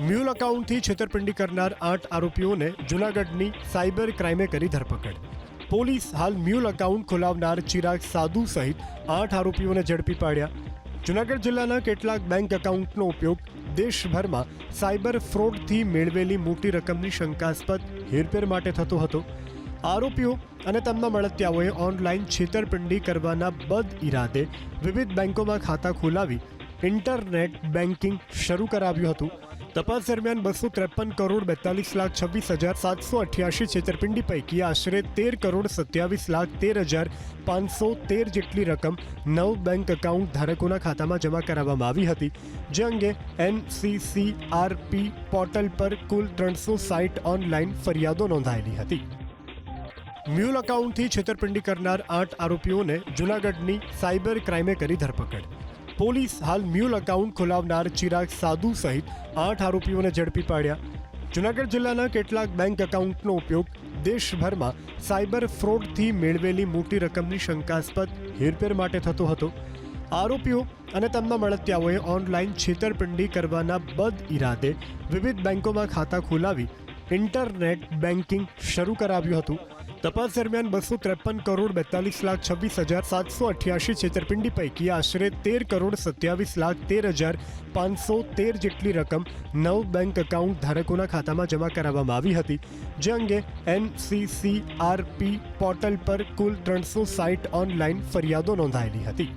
Mule એકાઉન્ટથી છેતરપિંડી કરનાર 8 આરોપીઓને જૂનાગઢની સાયબર ક્રાઇમે કરી ધરપકડ. પોલીસ હાલ મ્યુલ એકાઉન્ટ ખોલાવનાર ચિરાગ સાધુ સહિત 8 આરોપીઓને ઝડપી પાડ્યા. જૂનાગઢ જિલ્લાના કેટલાક બેંક એકાઉન્ટનો ઉપયોગ દેશભરમાં સાયબર ફ્રોડથી મેળવેલી મોટી રકમની શંકાસ્પદ હેરફેર માટે થતો હતો. આરોપીઓ અને તેમના મળતિયાઓએ ઓનલાઈન છેતરપિંડી કરવાના બદ ઇરાદે વિવિધ બેંકોમાં ખાતા ખોલાવી ઇન્ટરનેટ બેન્કિંગ શરૂ કરાવ્યું હતું. તપાસ દરમિયાન 253 કરોડ 42 લાખ 26,788 છેતરપિંડી પૈકી આશરે 13 કરોડ 27 લાખ 13,513 જેટલી રકમ 9 બેંક એકાઉન્ટ ધારકોના ખાતામાં જમા કરાવવામાં આવી હતી. જે અંગે NCCRP પોર્ટલ પર કુલ 360 ઓનલાઈન ફરિયાદો નોંધાયેલી હતી. મ્યુલ એકાઉન્ટથી છેતરપિંડી કરનાર 8 આરોપીઓને જૂનાગઢની સાયબર ક્રાઇમે કરી ધરપકડ. પોલીસ હાલ મ્યુલ એકાઉન્ટ ખોલાવનાર ચિરાગ સાધુ સહિત 8 આરોપીઓને ઝડપી પાડ્યા. જૂનાગઢ જિલ્લાના કેટલાક બેંક એકાઉન્ટનો ઉપયોગ દેશભરમાં સાયબર ફ્રોડથી મેળવેલી મોટી રકમની શંકાસ્પદ હેરફેર માટે થતો હતો. આરોપીઓ અને તેમના મળતિયાઓએ ઓનલાઈન છેતરપિંડી કરવાના બદ ઇરાદે વિવિધ બેંકોમાં ખાતા ખોલાવી ઇન્ટરનેટ બેન્કિંગ શરૂ કરાવ્યું હતું. તપાસ દરમિયાન 253 કરોડ 42 લાખ 26,788 છેતરપિંડી પૈકી આશરે 13 કરોડ 27 લાખ 13,513 જેટલી રકમ 9 બેંક એકાઉન્ટ ધારકોના ખાતામાં જમા કરાવવામાં આવી હતી. જે અંગે NCCRP પોર્ટલ પર કુલ 360 ઓનલાઈન ફરિયાદો નોંધાયેલી હતી.